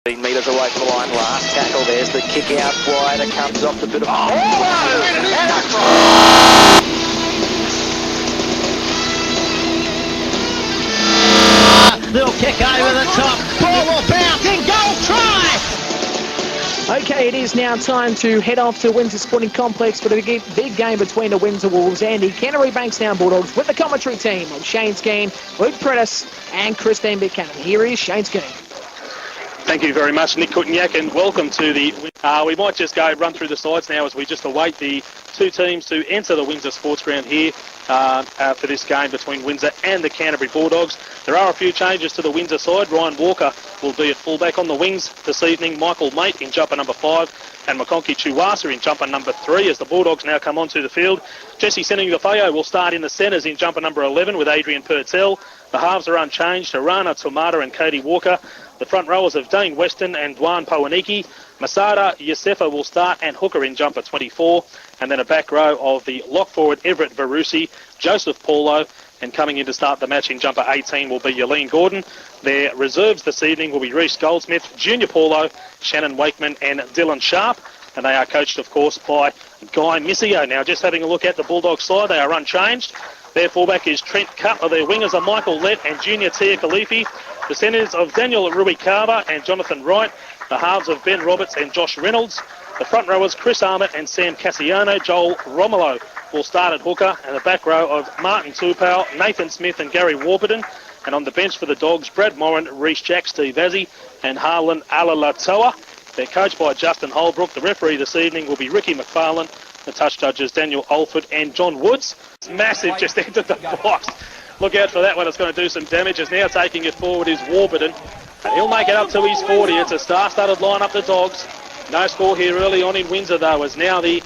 metres away from the line, last tackle, there's the kick out wide, it comes off the bit of... Little kick over the top, ball will bounce in, goal, try! Okay, it is now time to head off to Windsor Sporing Complex for the big game between the Windsor Wolves and the Canterbury Bankstown Bulldogs with the commentary team of Shane Skeen, Luke Priddis and Christine Buchanan. Here is Shane Skeen. Thank you very much, Nick Kutnjak, and welcome to the... we might just go run through the sides now as we just await the two teams to enter the Windsor Sports Ground here for this game between Windsor and the Canterbury Bulldogs. There are a few changes to the Windsor side. Ryan Walker will be at fullback on the wings this evening. Michael Mate in jumper number 5 and McConkey Chuwasa in jumper number 3 as the Bulldogs now come onto the field. Jesse Seningafeo will start in the centres in jumper number 11 with Adrian Purtell. The halves are unchanged. Harana Tomata and Katie Walker. The front rowers of Dane Weston and Dwan Powaniki. Masada Yosefa will start and hooker in jumper 24. And then a back row of the lock forward Everett Varusi, Joseph Paulo, and coming in to start the match in jumper 18 will be Yelene Gordon. Their reserves this evening will be Reece Goldsmith, Junior Paulo, Shannon Wakeman and Dylan Sharp. And they are coached, of course, by Guy Missio. Now, just having a look at the Bulldogs side, they are unchanged. Their fullback is Trent Cutler. Their wingers are Michael Lett and Junior Tia Khalifi. The centres of Daniel Rui-Carver and Jonathan Wright. The halves of Ben Roberts and Josh Reynolds. The front rowers Chris Armott and Sam Cassiano. Joel Romolo will start at hooker. And the back row of Martin Tupau, Nathan Smith and Gary Warburton. And on the bench for the Dogs, Brad Moran, Reece Jack, Steve Vazzi and Harlan Alalatoa. They're coached by Justin Holbrook. The referee this evening will be Ricky McFarlane. The touch judges Daniel Alford and John Woods. It's massive, just entered the box. Look out for that one, it's going to do some damage. As now taking it forward is Warburton. And he'll make it up to his 40. It's a star-studded line-up, the Dogs. No score here early on in Windsor, though, as now it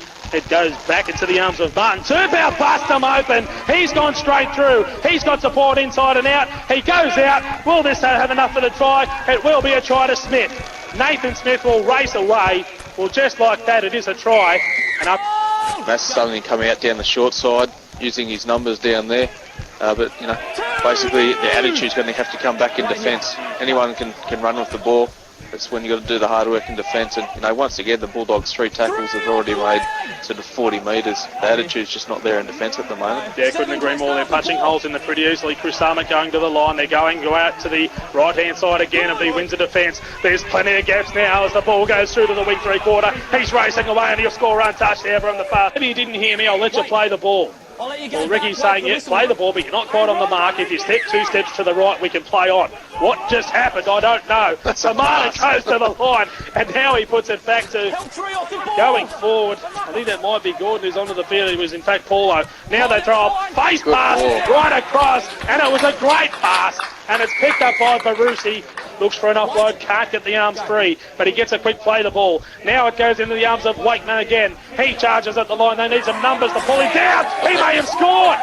goes back into the arms of Martin. Tupau busts him open. He's gone straight through. He's got support inside and out. He goes out. Will this have enough for the try? It will be a try to Smith. Nathan Smith will race away. Well, just like that, it is a try. And up. That's suddenly coming out down the short side, using his numbers down there. But, you know, basically the attitude's going to have to come back in defence. Anyone can run with the ball. It's when you've got to do the hard work in defence. And, you know, once again, the Bulldogs' 3 tackles have already made sort of 40 metres. The attitude's just not there in defence at the moment. Yeah, couldn't agree more. They're punching holes in there pretty easily. Chris Armott going to the line. They're go out to the right-hand side again of the Windsor defence. There's plenty of gaps now as the ball goes through to the wing three-quarter. He's racing away and he'll score untouched there from the far. Maybe you didn't hear me. I'll let you play the ball. Well, Ricky's saying, yes, play the ball, but you're not quite on the mark. If you step 2 steps to the right, we can play on. What just happened, I don't know. Samana goes to the line, and now he puts it back to going forward. I think that might be Gordon who's onto the field. It was, in fact, Paulo. Now they throw a face pass right across, and it was a great pass. And it's picked up by Varusi. Looks for an offload, can't get the arms free, but he gets a quick play the ball. Now it goes into the arms of Wakeman again. He charges at the line. They need some numbers to pull him down. He may have scored.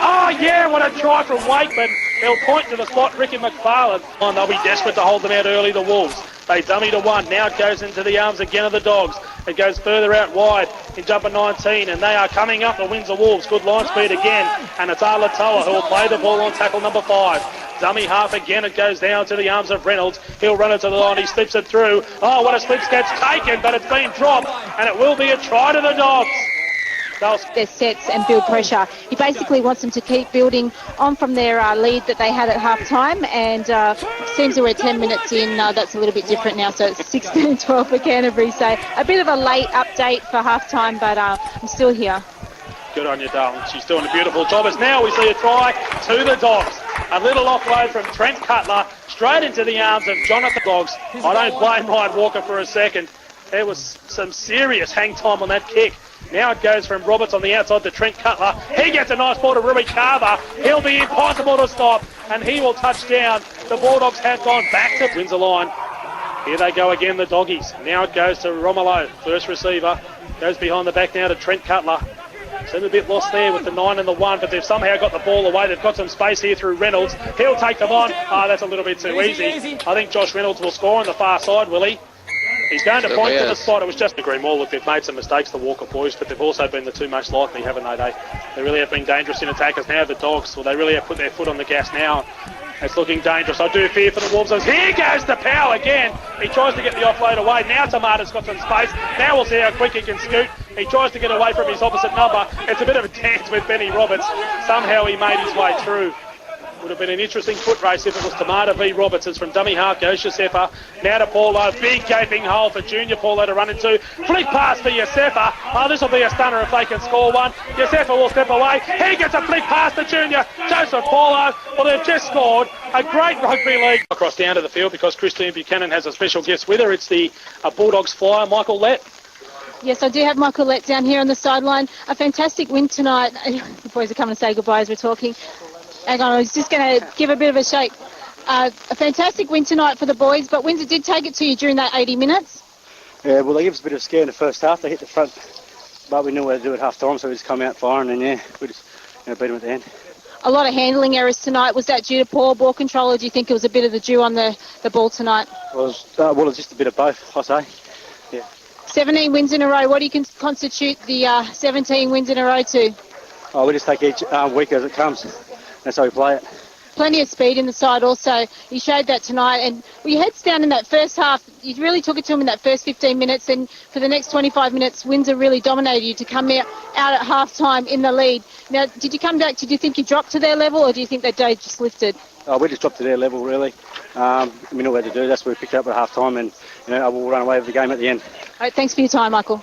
Oh, yeah, what a try from Wakeman. They'll point to the spot, Ricky McFarlane. Oh, they'll be desperate to hold them out early, the Wolves. They dummy to 1. Now it goes into the arms again of the Dogs. It goes further out wide in jumper 19, and they are coming up the Windsor Wolves. Good line speed again, and it's Alatoa who will play the ball on tackle number 5. Dummy half again, it goes down to the arms of Reynolds. He'll run it to the line, he slips it through. Oh, what a slip gets taken, but it's been dropped, and it will be a try to the Dogs. Their sets and build pressure. He basically wants them to keep building on from their lead that they had at half-time, and seems that we're 10 minutes in. That's a little bit different now, so it's 16-12 for Canterbury. So a bit of a late update for half-time, but I'm still here. Good on you, darling. She's doing a beautiful job. As now we see a try to the Dogs. A little offload from Trent Cutler straight into the arms of Jonathan Dogs. I don't blame Ryan Walker for a second. There was some serious hang time on that kick. Now it goes from Roberts on the outside to Trent Cutler. He gets a nice ball to Rui-Carver. He'll be impossible to stop, and he will touch down. The Bulldogs have gone back to Windsor line. Here they go again, the Doggies. Now it goes to Romolo, first receiver. Goes behind the back now to Trent Cutler. Seemed a bit lost there with the 9 and the 1, but they've somehow got the ball away. They've got some space here through Reynolds. He'll take them on. That's a little bit too easy. I think Josh Reynolds will score on the far side, will he? He's going to point to the spot. It was just a green wall. Look, they've made some mistakes, the Walker boys, but they've also been the two most likely, haven't they? They really have been dangerous in attack. As now the Dogs, well, they really have put their foot on the gas now. It's looking dangerous. I do fear for the Wolves. Here goes the power again. He tries to get the offload away. Now Tamata's got some space. Now we'll see how quick he can scoot. He tries to get away from his opposite number. It's a bit of a dance with Benny Roberts. Somehow he made his way through. Would have been an interesting foot race if it was Tamata v Roberts. It's from dummy half goes Yosefa. Now to Paulo. Big gaping hole for Junior Paulo to run into. Flick pass for Yosefa. Oh, this will be a stunner if they can score one. Yosefa will step away. He gets a flick pass to Junior. Joseph Paulo. Well, they've just scored a great rugby league. Across down to the field because Christine Buchanan has a special guest with her. It's the Bulldogs flyer, Michael Lett. Yes, I do have Michael Lett down here on the sideline. A fantastic win tonight. The boys are coming to say goodbye as we're talking. Hang on, I was just going to give a bit of a shake. A fantastic win tonight for the boys, but Windsor did take it to you during that 80 minutes. Yeah, well, they gave us a bit of a scare in the first half. They hit the front, but we knew what to do at half time, so we just come out firing, and yeah, we just beat them at the end. A lot of handling errors tonight. Was that due to poor ball control, or do you think it was a bit of the dew on the ball tonight? Well, it's just a bit of both, I say. Yeah. 17 wins in a row. What do you constitute the 17 wins in a row to? Oh, we just take each week as it comes. That's how we play it. Plenty of speed in the side also. You showed that tonight, and your heads down in that first half. You really took it to them in that first 15 minutes, and for the next 25 minutes, Windsor really dominated you to come out at half-time in the lead. Now, did you come back, did you think you dropped to their level, or do you think that day just lifted? Oh, we just dropped to their level, really. We know what to do. That's what we picked up at half-time, and we'll run away with the game at the end. All right, thanks for your time, Michael.